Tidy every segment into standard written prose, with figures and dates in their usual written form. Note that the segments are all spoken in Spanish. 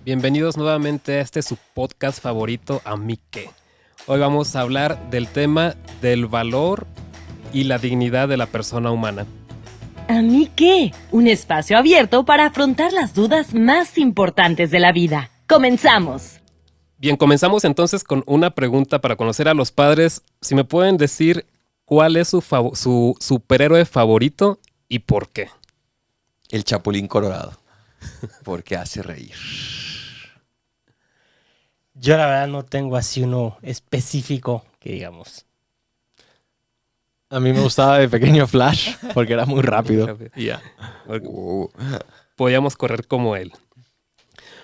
Bienvenidos nuevamente a su podcast favorito, ¿A mí qué? Hoy vamos a hablar del tema del valor y la dignidad de la persona humana. ¿A mí qué? Un espacio abierto para afrontar las dudas más importantes de la vida. ¡Comenzamos! Bien, comenzamos entonces con una pregunta para conocer a los padres. Si me pueden decir cuál es su superhéroe favorito y por qué. El Chapulín Colorado, porque hace reír. Yo la verdad no tengo así uno específico que digamos. A mí me gustaba de pequeño Flash porque era muy rápido. Ya. Podíamos correr como él.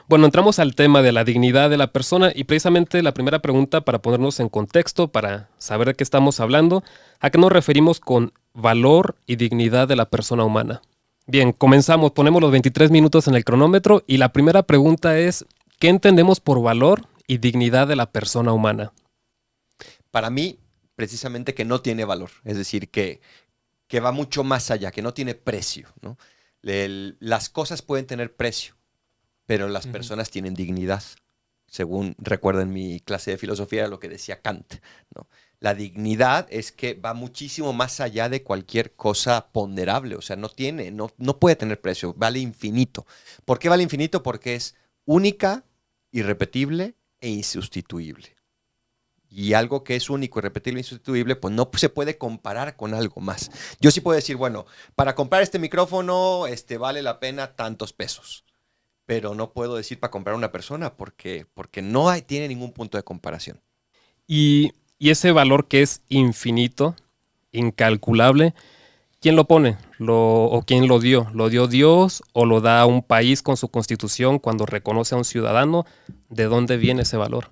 Bueno, entramos al tema de la dignidad de la persona y precisamente la primera pregunta para ponernos en contexto, para saber de qué estamos hablando, ¿a qué nos referimos con valor y dignidad de la persona humana? Bien, comenzamos, ponemos los 23 minutos en el cronómetro y la primera pregunta es, ¿qué entendemos por valor y dignidad de la persona humana? Para mí, precisamente que no tiene valor, es decir, que va mucho más allá, que no tiene precio, ¿no? Las cosas pueden tener precio, pero las personas tienen dignidad. Según recuerdo en mi clase de filosofía, era lo que decía Kant, ¿no? La dignidad es que va muchísimo más allá de cualquier cosa ponderable, o sea, no puede tener precio, vale infinito. ¿Por qué vale infinito? Porque es única, irrepetible e insustituible. Y algo que es único, irrepetible e insustituible, pues no se puede comparar con algo más. Yo sí puedo decir, bueno, para comprar este micrófono vale la pena tantos pesos. Pero no puedo decir para comprar una persona porque no tiene ningún punto de comparación. Y ese valor que es infinito, incalculable, ¿quién lo pone? ¿O quién lo dio? ¿Lo dio Dios o lo da un país con su constitución cuando reconoce a un ciudadano? ¿De dónde viene ese valor?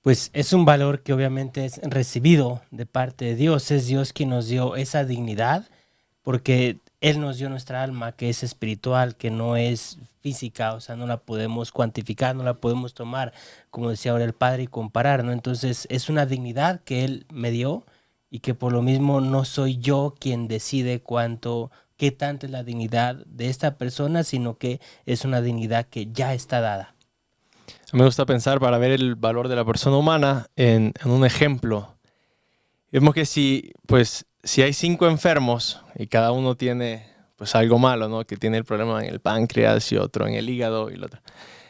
Pues es un valor que obviamente es recibido de parte de Dios. Es Dios quien nos dio esa dignidad porque Él nos dio nuestra alma que es espiritual, que no es física, o sea, no la podemos cuantificar, no la podemos tomar, como decía ahora el Padre, y comparar, ¿no? Entonces es una dignidad que Él me dio y que por lo mismo no soy yo quien decide qué tanto es la dignidad de esta persona, sino que es una dignidad que ya está dada. Me gusta pensar para ver el valor de la persona humana en un ejemplo. Vemos que si hay 5 enfermos y cada uno tiene pues algo malo, ¿no? Que tiene el problema en el páncreas y otro en el hígado y el otro.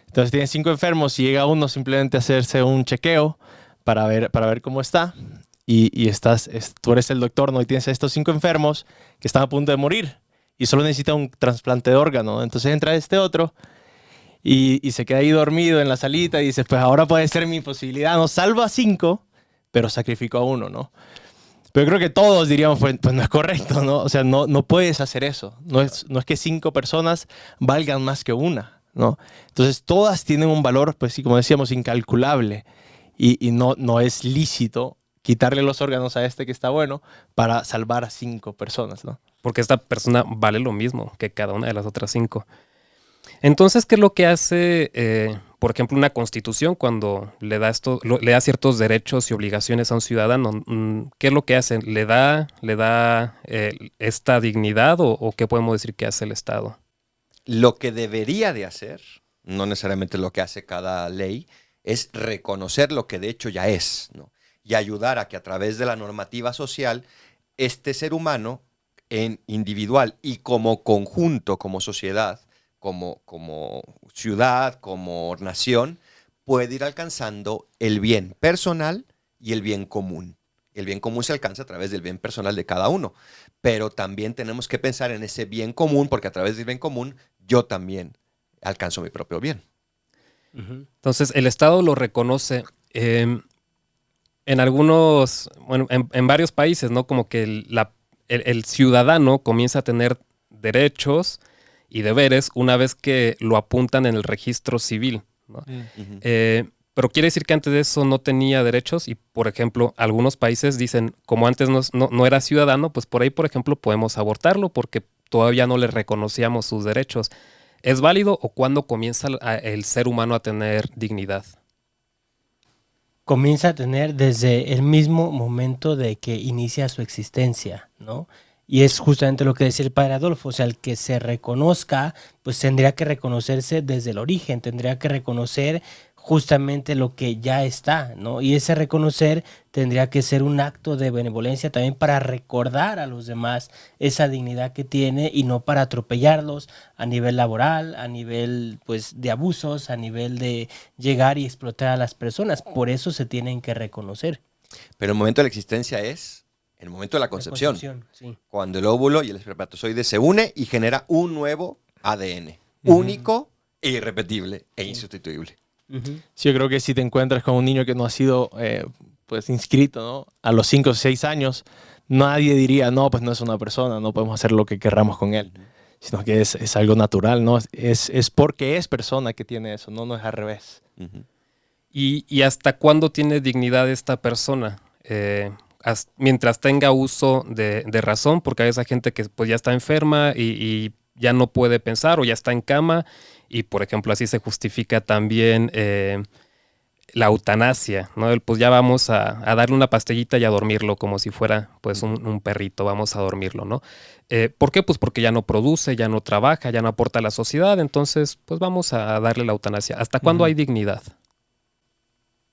Entonces tienen 5 enfermos y llega uno simplemente a hacerse un chequeo para ver cómo está y tú eres el doctor, ¿no? Y tienes a estos 5 enfermos que están a punto de morir y solo necesitan un trasplante de órgano, ¿no? Entonces entra este otro y se queda ahí dormido en la salita y dice, pues ahora puede ser mi posibilidad, ¿no? Salvo a 5, pero sacrifico a 1, ¿no? Pero creo que todos diríamos, pues no es correcto, ¿no? O sea, no puedes hacer eso. No es que 5 personas valgan más que una, ¿no? Entonces, todas tienen un valor, pues sí, como decíamos, incalculable. Y no es lícito quitarle los órganos a este que está bueno para salvar a 5 personas, ¿no? Porque esta persona vale lo mismo que cada una de las otras 5. Entonces, ¿qué es lo que hace, por ejemplo, una constitución cuando le da ciertos derechos y obligaciones a un ciudadano? ¿Qué es lo que hace? ¿Le da esta dignidad o qué podemos decir que hace el Estado? Lo que debería de hacer, no necesariamente lo que hace cada ley, es reconocer lo que de hecho ya es, ¿no? Y ayudar a que a través de la normativa social, este ser humano, en individual y como conjunto, como sociedad, como ciudad, como nación, puede ir alcanzando el bien personal y el bien común. El bien común se alcanza a través del bien personal de cada uno, pero también tenemos que pensar en ese bien común, porque a través del bien común yo también alcanzo mi propio bien. Entonces, el Estado lo reconoce en algunos, bueno, en varios países, ¿no? Como que el ciudadano comienza a tener derechos y deberes una vez que lo apuntan en el registro civil, ¿no? Pero quiere decir que antes de eso no tenía derechos y, por ejemplo, algunos países dicen, como antes no era ciudadano, pues por ahí, por ejemplo, podemos abortarlo porque todavía no le reconocíamos sus derechos. ¿Es válido o cuándo comienza el ser humano a tener dignidad? Comienza a tener desde el mismo momento de que inicia su existencia, ¿no? Y es justamente lo que decía el padre Adolfo, o sea, el que se reconozca, pues tendría que reconocerse desde el origen, tendría que reconocer justamente lo que ya está, ¿no? Y ese reconocer tendría que ser un acto de benevolencia también para recordar a los demás esa dignidad que tiene y no para atropellarlos a nivel laboral, a nivel pues de abusos, a nivel de llegar y explotar a las personas. Por eso se tienen que reconocer. Pero el momento de la existencia es el momento de la concepción. Sí. Cuando el óvulo y el espermatozoide se une y genera un nuevo ADN, único e irrepetible e insustituible. Sí, yo creo que si te encuentras con un niño que no ha sido pues inscrito, ¿no? A los 5 o 6 años, nadie diría, no, pues no es una persona, no podemos hacer lo que querramos con él, sino que es algo natural, ¿no? Es porque es persona que tiene eso, no es al revés. ¿Y hasta cuándo tiene dignidad esta persona? Mientras tenga uso de razón, porque hay esa gente que pues ya está enferma y ya no puede pensar o ya está en cama. Y, por ejemplo, así se justifica también la eutanasia, ¿no? Pues ya vamos a darle una pastillita y a dormirlo como si fuera pues un perrito, vamos a dormirlo, ¿no? ¿Por qué? Pues porque ya no produce, ya no trabaja, ya no aporta a la sociedad, entonces pues vamos a darle la eutanasia. ¿Hasta cuándo hay dignidad?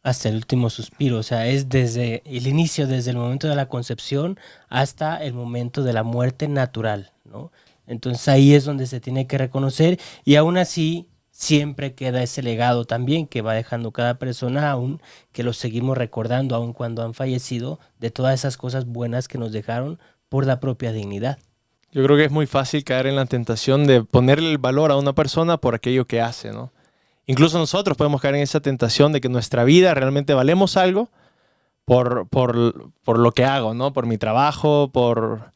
Hasta el último suspiro, o sea, es desde el inicio, desde el momento de la concepción hasta el momento de la muerte natural, ¿no? Entonces ahí es donde se tiene que reconocer y aún así siempre queda ese legado también que va dejando cada persona, aún que lo seguimos recordando, aún cuando han fallecido, de todas esas cosas buenas que nos dejaron por la propia dignidad. Yo creo que es muy fácil caer en la tentación de ponerle el valor a una persona por aquello que hace, ¿no? Incluso nosotros podemos caer en esa tentación de que nuestra vida realmente valemos algo por lo que hago, ¿no? Por mi trabajo, por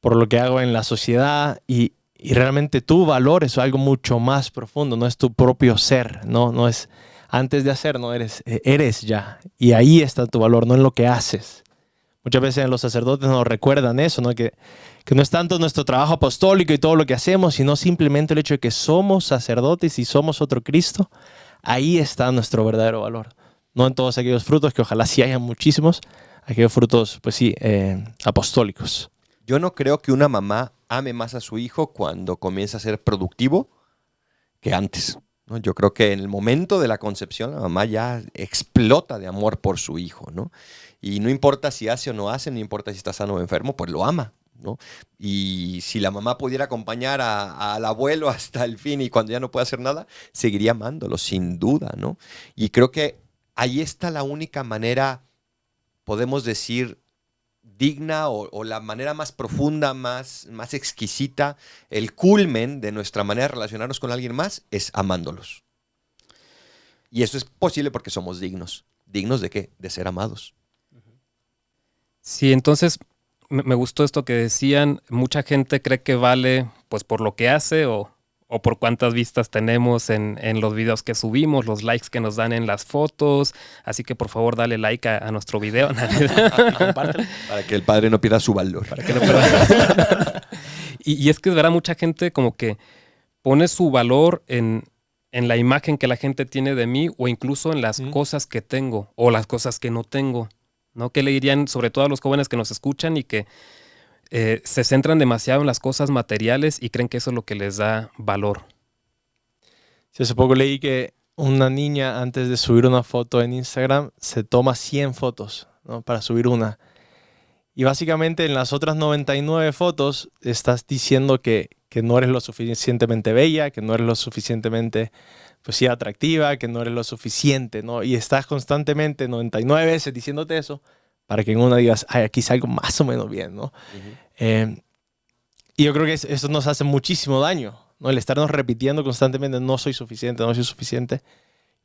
lo que hago en la sociedad y realmente tu valor es algo mucho más profundo, no es tu propio ser, no es antes de hacer, no eres ya y ahí está tu valor, no en lo que haces. Muchas veces los sacerdotes nos recuerdan eso, ¿no? Que no es tanto nuestro trabajo apostólico y todo lo que hacemos, sino simplemente el hecho de que somos sacerdotes y somos otro Cristo, ahí está nuestro verdadero valor. No en todos aquellos frutos, que ojalá sí hayan muchísimos, aquellos frutos, pues sí, apostólicos. Yo no creo que una mamá ame más a su hijo cuando comienza a ser productivo que antes, ¿no? Yo creo que en el momento de la concepción la mamá ya explota de amor por su hijo, ¿no? Y no importa si hace o no hace, no importa si está sano o enfermo, pues lo ama, ¿no? Y si la mamá pudiera acompañar al abuelo hasta el fin y cuando ya no puede hacer nada, seguiría amándolo, sin duda, ¿no? Y creo que ahí está la única manera, podemos decir, digna o la manera más profunda, más exquisita, el culmen de nuestra manera de relacionarnos con alguien más es amándolos. Y eso es posible porque somos dignos. ¿Dignos de qué? De ser amados. Sí, entonces me gustó esto que decían, mucha gente cree que vale pues por lo que hace o por cuántas vistas tenemos en los videos que subimos, los likes que nos dan en las fotos, así que por favor dale like a nuestro video. Compártelo. Para que el padre no pierda su valor. Para que no pierda. y es que es verdad, mucha gente como que pone su valor en la imagen que la gente tiene de mí o incluso en las cosas que tengo o las cosas que no tengo, ¿no? ¿Qué le dirían sobre todo a los jóvenes que nos escuchan y que se centran demasiado en las cosas materiales y creen que eso es lo que les da valor? Sí, hace poco leí que una niña antes de subir una foto en Instagram se toma 100 fotos, ¿no? Para subir una. Y básicamente en las otras 99 fotos estás diciendo que no eres lo suficientemente bella, que no eres lo suficientemente pues sí, atractiva, que no eres lo suficiente, ¿no? Y estás constantemente 99 veces diciéndote eso para que en una digas, ay, aquí salgo más o menos bien, ¿no? Y yo creo que eso nos hace muchísimo daño, ¿no? El estarnos repitiendo constantemente, no soy suficiente, no soy suficiente.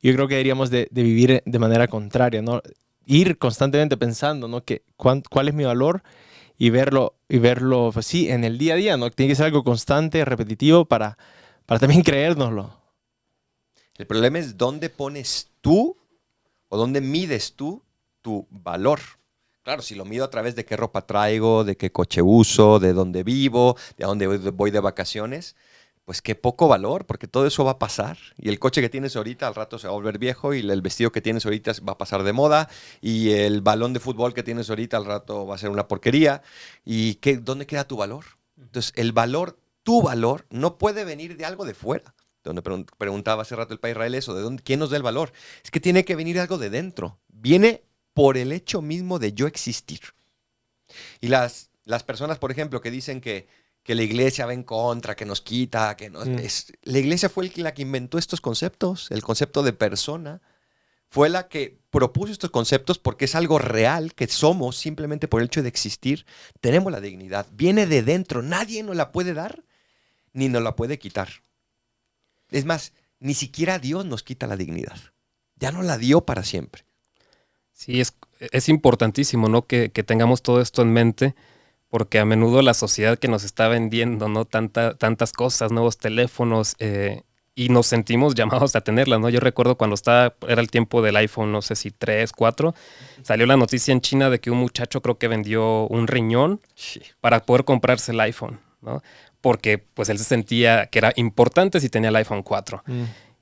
Yo creo que deberíamos de vivir de manera contraria, ¿no? Ir constantemente pensando, ¿no? ¿Cuál es mi valor? Y verlo pues sí, en el día a día, ¿no? Tiene que ser algo constante, repetitivo para también creérnoslo. El problema es dónde pones tú o dónde mides tú tu valor. Claro, si lo mido a través de qué ropa traigo, de qué coche uso, de dónde vivo, de a dónde voy de vacaciones, pues qué poco valor, porque todo eso va a pasar. Y el coche que tienes ahorita al rato se va a volver viejo, y el vestido que tienes ahorita va a pasar de moda, y el balón de fútbol que tienes ahorita al rato va a ser una porquería. ¿Y dónde queda tu valor? Entonces, el valor, tu valor, no puede venir de algo de fuera. Donde preguntaba hace rato el Padre Israel eso, ¿quién nos da el valor? Es que tiene que venir algo de dentro. Viene por el hecho mismo de yo existir. Y las personas, por ejemplo, que dicen que la iglesia va en contra, que nos quita, la iglesia fue la que inventó estos conceptos. El concepto de persona fue la que propuso estos conceptos, porque es algo real que somos simplemente por el hecho de existir. Tenemos la dignidad, viene de dentro, nadie nos la puede dar ni nos la puede quitar. Es más, ni siquiera Dios nos quita la dignidad. Ya nos la dio para siempre. Sí, es importantísimo, ¿no? Que tengamos todo esto en mente, porque a menudo la sociedad que nos está vendiendo, ¿no? Tantas cosas, nuevos teléfonos, y nos sentimos llamados a tenerlas, ¿no? Yo recuerdo cuando era el tiempo del iPhone, no sé si 3, 4, salió la noticia en China de que un muchacho creo que vendió un riñón para poder comprarse el iPhone, ¿no? Porque pues él se sentía que era importante si tenía el iPhone 4.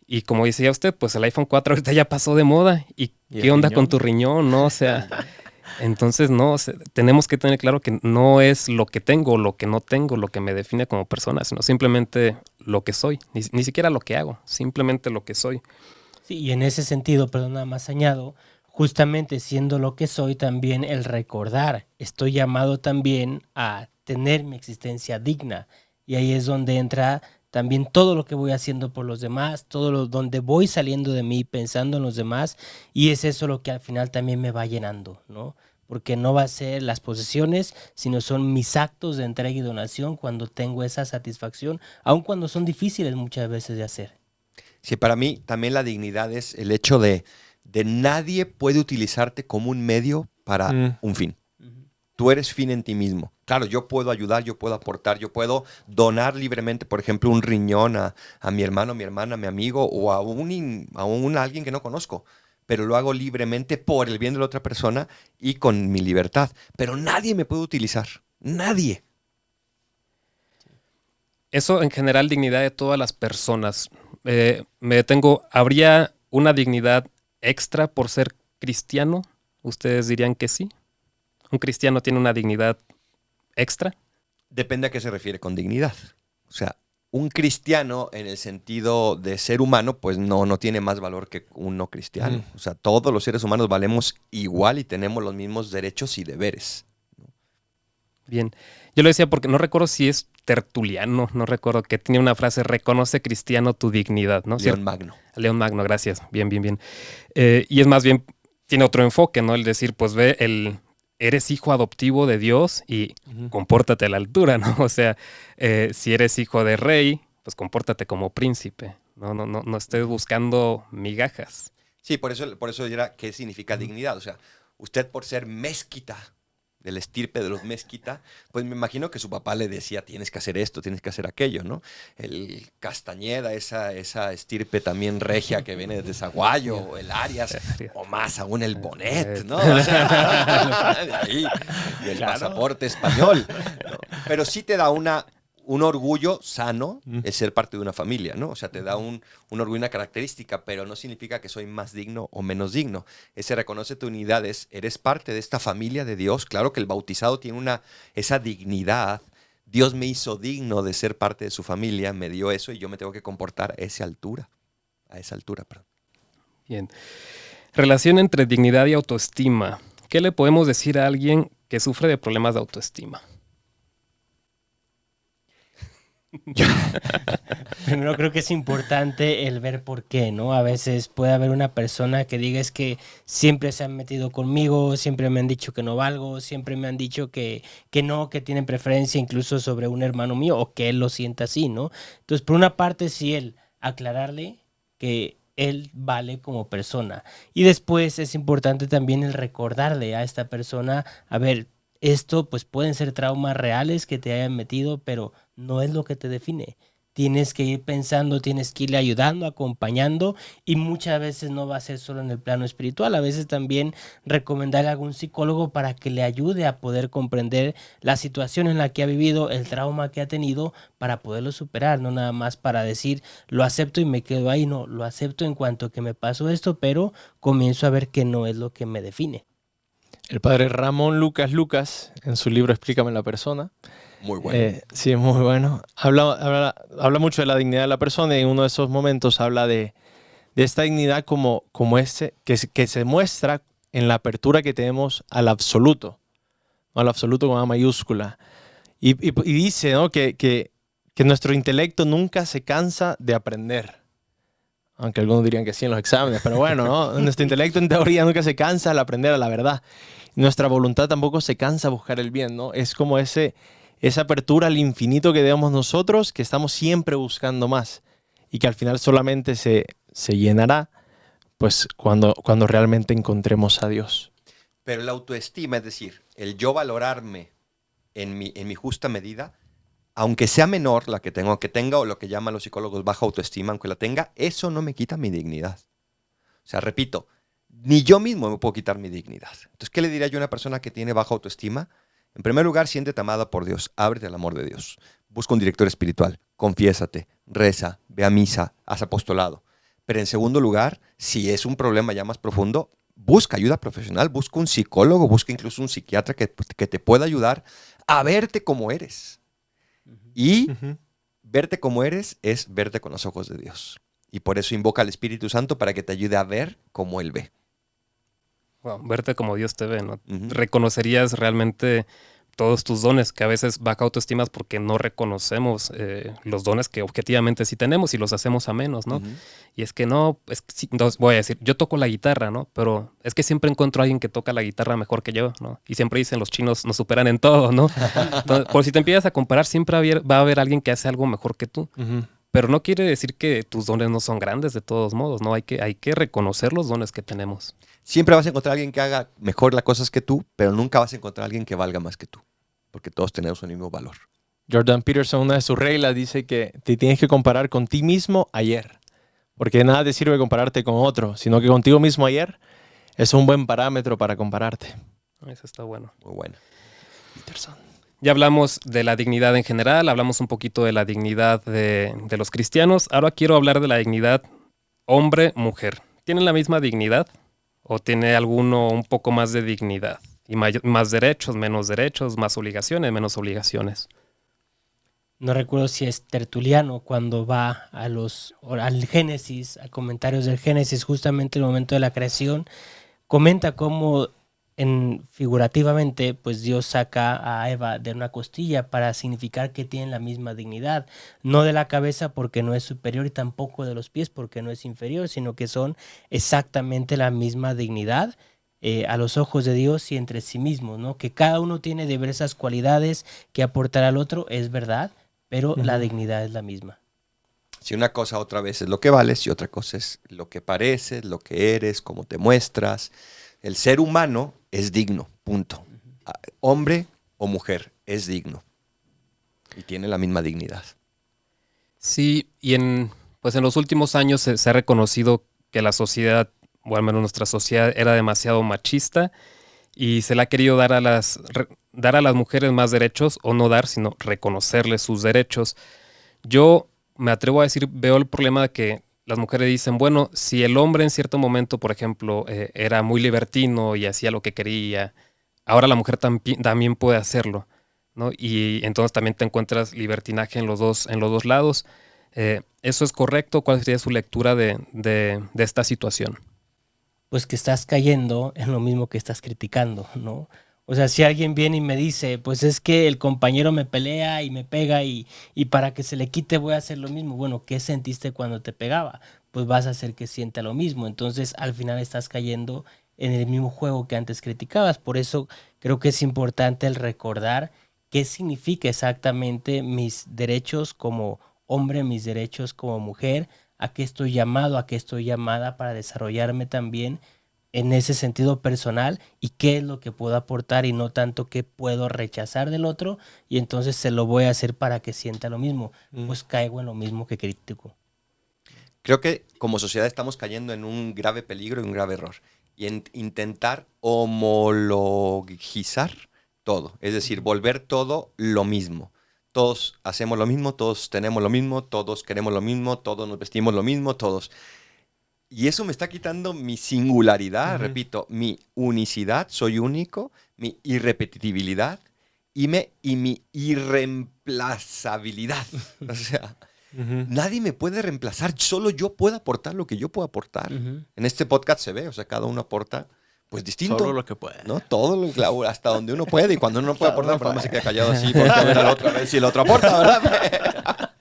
Y como decía usted, pues el iPhone 4 ahorita ya pasó de moda. ¿Y qué onda con tu riñón? ¿No? O sea, entonces no, tenemos que tener claro que no es lo que tengo, lo que no tengo, lo que me define como persona, sino simplemente lo que soy. Ni siquiera lo que hago, simplemente lo que soy. Sí, y en ese sentido, perdón, nada más añado, justamente siendo lo que soy, también el recordar. Estoy llamado también a tener mi existencia digna. Y ahí es donde entra también todo lo que voy haciendo por los demás, donde voy saliendo de mí pensando en los demás, y es eso lo que al final también me va llenando, ¿no? Porque no va a ser las posesiones, sino son mis actos de entrega y donación cuando tengo esa satisfacción, aun cuando son difíciles muchas veces de hacer. Sí, para mí también la dignidad es el hecho de nadie puede utilizarte como un medio para un fin. Tú eres fin en ti mismo. Claro, yo puedo ayudar, yo puedo aportar, yo puedo donar libremente, por ejemplo, un riñón a mi hermano, a mi hermana, a mi amigo, o a alguien que no conozco. Pero lo hago libremente por el bien de la otra persona y con mi libertad. Pero nadie me puede utilizar. Nadie. Eso en general, dignidad de todas las personas. Me detengo, ¿habría una dignidad extra por ser cristiano? ¿Ustedes dirían que sí? ¿Un cristiano tiene una dignidad extra? Depende a qué se refiere con dignidad. O sea, un cristiano en el sentido de ser humano, pues no tiene más valor que un no cristiano. O sea, todos los seres humanos valemos igual y tenemos los mismos derechos y deberes. Bien. Yo lo decía porque no recuerdo si es Tertuliano, no recuerdo, que tenía una frase: reconoce, cristiano, tu dignidad, ¿no? León Magno. León Magno, gracias. Bien. Y es más bien, tiene otro enfoque, ¿no? El decir, pues eres hijo adoptivo de Dios y compórtate a la altura, ¿no? O sea, si eres hijo de rey, pues compórtate como príncipe. No estés buscando migajas. Sí, por eso era qué significa dignidad. O sea, usted por ser mezquita, del estirpe de los mezquita, pues me imagino que su papá le decía, tienes que hacer esto, tienes que hacer aquello, ¿no? El Castañeda, esa estirpe también regia que viene desde Zaguayo, o el Arias, o más aún el Bonet, ¿no? O sea, de ahí, y el pasaporte español, ¿no? Pero sí te da un orgullo sano el ser parte de una familia, ¿no? O sea, te da un orgullo, una característica, pero no significa que soy más digno o menos digno. Ese reconoce tu unidad, eres parte de esta familia de Dios. Claro que el bautizado tiene esa dignidad. Dios me hizo digno de ser parte de su familia, me dio eso y yo me tengo que comportar a esa altura. Perdón. Bien. Relación entre dignidad y autoestima. ¿Qué le podemos decir a alguien que sufre de problemas de autoestima? Primero creo que es importante el ver por qué, ¿no? A veces puede haber una persona que diga es que siempre se han metido conmigo, siempre me han dicho que no valgo, siempre me han dicho que no, que tienen preferencia incluso sobre un hermano mío o que él lo sienta así, ¿no? Entonces, por una parte, sí, él aclararle que él vale como persona. Y después es importante también el recordarle a esta persona, a ver, esto pues pueden ser traumas reales que te hayan metido, pero no es lo que te define. tienes que ir pensando, tienes que irle ayudando, acompañando, y muchas veces no va a ser solo en el plano espiritual, a veces también recomendarle a algún psicólogo para que le ayude a poder comprender la situación en la que ha vivido, el trauma que ha tenido, para poderlo superar, no nada más para decir lo acepto y me quedo ahí, no, lo acepto en cuanto que me pasó esto, pero comienzo a ver que no es lo que me define. El padre Ramón Lucas, en su libro Explícame la persona. Muy bueno. Sí, muy bueno. Habla mucho de la dignidad de la persona y en uno de esos momentos habla de esta dignidad como que se muestra en la apertura que tenemos al absoluto, ¿no? Al absoluto con A mayúscula. Y dice, ¿no? que nuestro intelecto nunca se cansa de aprender. Aunque algunos dirían que sí en los exámenes, pero bueno, ¿no? Nuestro intelecto en teoría nunca se cansa al aprender a la verdad. Nuestra voluntad tampoco se cansa a buscar el bien, ¿no? Es como esa apertura al infinito que damos nosotros, que estamos siempre buscando más y que al final solamente se llenará pues cuando realmente encontremos a Dios. Pero la autoestima, es decir, el yo valorarme en mi justa medida, aunque sea menor la que tenga o lo que llaman los psicólogos baja autoestima, aunque la tenga, eso no me quita mi dignidad. O sea, repito, ni yo mismo me puedo quitar mi dignidad. Entonces, ¿qué le diría yo a una persona que tiene baja autoestima? En primer lugar, siéntete amada por Dios, ábrete al amor de Dios, busca un director espiritual, confiésate, reza, ve a misa, haz apostolado. Pero en segundo lugar, si es un problema ya más profundo, busca ayuda profesional, busca un psicólogo, busca incluso un psiquiatra que te pueda ayudar a verte como eres. Y verte como eres es verte con los ojos de Dios. Y por eso invoca al Espíritu Santo para que te ayude a ver como Él ve. Wow, verte como Dios te ve, ¿no? Reconocerías realmente todos tus dones, que a veces baja autoestima porque no reconocemos los dones que objetivamente sí tenemos y los hacemos a menos, ¿no? Y es que no, sí, voy a decir, yo toco la guitarra, ¿no? Pero es que siempre encuentro a alguien que toca la guitarra mejor que yo, ¿no? Y siempre dicen los chinos nos superan en todo, ¿no? Entonces, por si te empiezas a comparar, siempre va a haber alguien que hace algo mejor que tú. Pero no quiere decir que tus dones no son grandes de todos modos, ¿no? Hay que reconocer los dones que tenemos. Siempre vas a encontrar a alguien que haga mejor las cosas que tú, pero nunca vas a encontrar a alguien que valga más que tú, porque todos tenemos el mismo valor. Jordan Peterson, una de sus reglas, dice que te tienes que comparar con ti mismo ayer, porque de nada te sirve compararte con otro, sino que contigo mismo ayer es un buen parámetro para compararte. Eso está bueno. Muy bueno. Peterson. Ya hablamos de la dignidad en general, hablamos un poquito de la dignidad de los cristianos. Ahora quiero hablar de la dignidad hombre-mujer. ¿Tienen la misma dignidad o tiene alguno un poco más de dignidad? Y más derechos, menos derechos, más obligaciones, menos obligaciones. No recuerdo si es Tertuliano cuando va al Génesis, a comentarios del Génesis, justamente en el momento de la creación, comenta cómo figurativamente, pues Dios saca a Eva de una costilla para significar que tienen la misma dignidad, no de la cabeza porque no es superior y tampoco de los pies porque no es inferior, sino que son exactamente la misma dignidad a los ojos de Dios y entre sí mismos, ¿no? Que cada uno tiene diversas cualidades que aportar al otro, es verdad, pero la dignidad es la misma. Si una cosa otra vez es lo que vales y otra cosa es lo que pareces, lo que eres, cómo te muestras. El ser humano es digno, punto. Hombre o mujer es digno y tiene la misma dignidad. Sí, y en los últimos años se ha reconocido que la sociedad, o al menos nuestra sociedad, era demasiado machista y se le ha querido dar a las mujeres más derechos, o no dar, sino reconocerles sus derechos. Yo me atrevo a decir, veo el problema de que las mujeres dicen, bueno, si el hombre en cierto momento, por ejemplo, era muy libertino y hacía lo que quería, ahora la mujer también puede hacerlo, ¿no? Y entonces también te encuentras libertinaje en los dos lados. ¿Eso es correcto? ¿Cuál sería su lectura de esta situación? Pues que estás cayendo en lo mismo que estás criticando, ¿no? O sea, si alguien viene y me dice, pues es que el compañero me pelea y me pega y para que se le quite voy a hacer lo mismo. Bueno, ¿qué sentiste cuando te pegaba? Pues vas a hacer que sienta lo mismo. Entonces, al final estás cayendo en el mismo juego que antes criticabas. Por eso creo que es importante el recordar qué significa exactamente mis derechos como hombre, mis derechos como mujer, a qué estoy llamado, a qué estoy llamada para desarrollarme también, en ese sentido personal y qué es lo que puedo aportar y no tanto qué puedo rechazar del otro y entonces se lo voy a hacer para que sienta lo mismo. Pues caigo en lo mismo que critico. Creo que como sociedad estamos cayendo en un grave peligro y un grave error. Y en intentar homologizar todo. Es decir, volver todo lo mismo. Todos hacemos lo mismo, todos tenemos lo mismo, todos queremos lo mismo, todos nos vestimos lo mismo, todos. Y eso me está quitando mi singularidad, repito, mi unicidad, soy único, mi irrepetibilidad y mi irreemplazabilidad. O sea, nadie me puede reemplazar, solo yo puedo aportar lo que yo puedo aportar. En este podcast se ve, o sea, cada uno aporta pues distinto. Solo lo que puede. ¿No? Todo lo, hasta donde uno puede, y cuando uno no puede aportar, pues no se queda callado así, porque a ver al otro, a ver si el otro aporta, ¿verdad?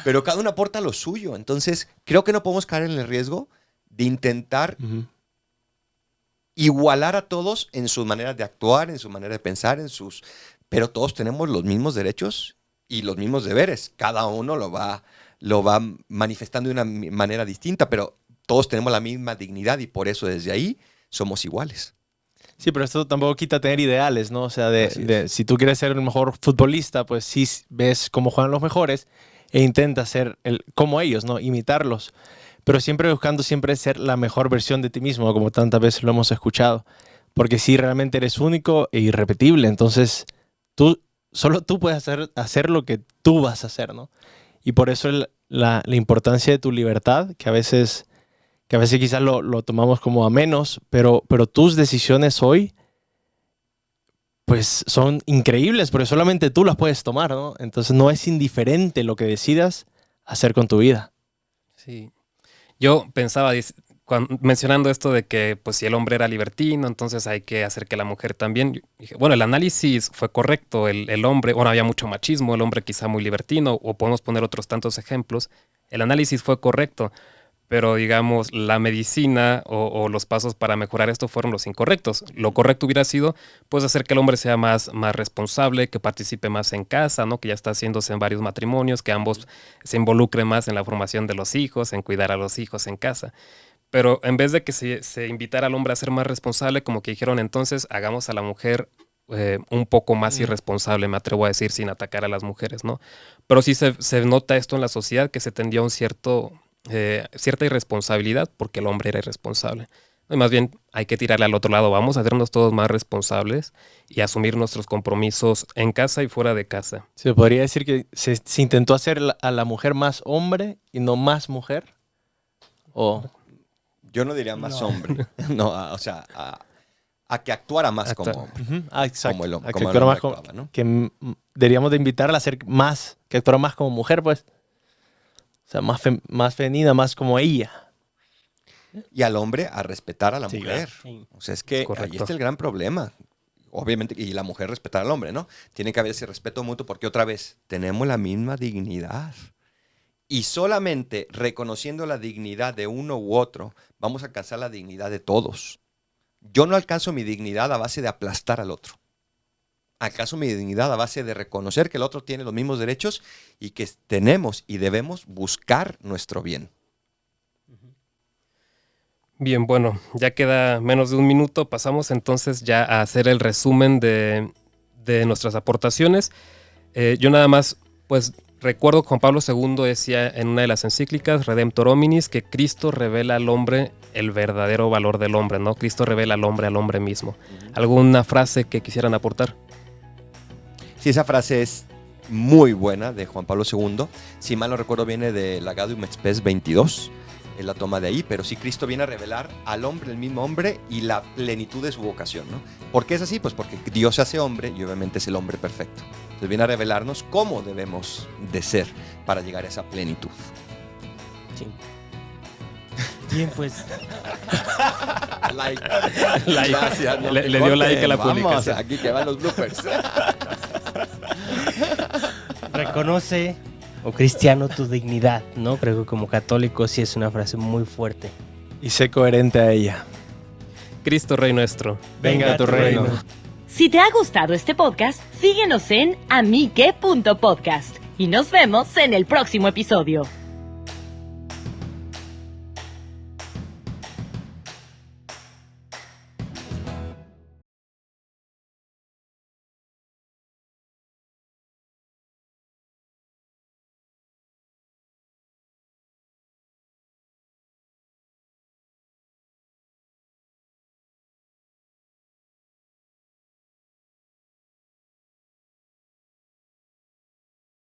Pero cada uno aporta lo suyo. Entonces, creo que no podemos caer en el riesgo de intentar igualar a todos en sus maneras de actuar, en su manera de pensar, pero todos tenemos los mismos derechos y los mismos deberes. Cada uno lo va manifestando de una manera distinta, pero todos tenemos la misma dignidad y por eso desde ahí somos iguales. Sí, pero esto tampoco quita tener ideales, ¿no? O sea, si tú quieres ser el mejor futbolista, pues sí ves cómo juegan los mejores e intentas ser como ellos, ¿no? Imitarlos. Pero siempre buscando ser la mejor versión de ti mismo, como tantas veces lo hemos escuchado. Porque si realmente eres único e irrepetible, entonces solo tú puedes hacer lo que tú vas a hacer, ¿no? Y por eso la importancia de tu libertad, que a veces quizás lo tomamos como a menos, pero tus decisiones hoy pues son increíbles, porque solamente tú las puedes tomar, ¿no? Entonces no es indiferente lo que decidas hacer con tu vida. Sí. Yo pensaba, mencionando esto de que pues si el hombre era libertino, entonces hay que hacer que la mujer también. Dije, bueno, el análisis fue correcto, el hombre, bueno, había mucho machismo, el hombre quizá muy libertino, o podemos poner otros tantos ejemplos. El análisis fue correcto, pero digamos, la medicina o los pasos para mejorar esto fueron los incorrectos. Lo correcto hubiera sido pues hacer que el hombre sea más responsable, que participe más en casa, ¿no? Que ya está haciéndose en varios matrimonios, que ambos se involucren más en la formación de los hijos, en cuidar a los hijos en casa. Pero en vez de que se invitara al hombre a ser más responsable, como que dijeron entonces hagamos a la mujer un poco más irresponsable, me atrevo a decir, sin atacar a las mujeres, ¿no? Pero sí se nota esto en la sociedad, que se tendió a cierta irresponsabilidad porque el hombre era irresponsable. Y más bien hay que tirarle al otro lado, vamos a hacernos todos más responsables y asumir nuestros compromisos en casa y fuera de casa. Se podría decir que se intentó hacer a la mujer más hombre y no más mujer. Yo no diría más hombre, no, o sea, a que actuara más como hombre. Exacto. Como el hombre, que actuara más actuaba, ¿no? Que deberíamos de invitarla a ser más, que actuara más como mujer, pues. O sea, más femenina, más como ella. Y al hombre a respetar a la mujer. Sí. O sea, es que ahí está el gran problema. Obviamente, y la mujer respetar al hombre, ¿no? Tiene que haber ese respeto mutuo porque otra vez, tenemos la misma dignidad. Y solamente reconociendo la dignidad de uno u otro, vamos a alcanzar la dignidad de todos. Yo no alcanzo mi dignidad a base de aplastar al otro. ¿Acaso mi dignidad a base de reconocer que el otro tiene los mismos derechos y que tenemos y debemos buscar nuestro bien? Bien, bueno, ya queda menos de un minuto. Pasamos entonces ya a hacer el resumen de nuestras aportaciones. Yo nada más, pues recuerdo que Juan Pablo II decía en una de las encíclicas, Redemptor Hominis, que Cristo revela al hombre el verdadero valor del hombre, ¿no? Cristo revela al hombre mismo. ¿Alguna frase que quisieran aportar? Sí, esa frase es muy buena de Juan Pablo II. Si mal no recuerdo, viene de la Gaudium et Spes 22. Él la toma de ahí, pero sí Cristo viene a revelar al hombre, el mismo hombre, y la plenitud de su vocación, ¿no? ¿Por qué es así? Pues porque Dios se hace hombre y obviamente es el hombre perfecto. Entonces viene a revelarnos cómo debemos de ser para llegar a esa plenitud. Sí. Bien, pues. Like. Gracias. No le dio like a la publicación. Aquí que van los bloopers. Reconoce, cristiano, tu dignidad, ¿no? Creo que como católico sí es una frase muy fuerte. Y sé coherente a ella. Cristo Rey nuestro, venga a tu reino. Si te ha gustado este podcast, síguenos en amique.podcast y nos vemos en el próximo episodio.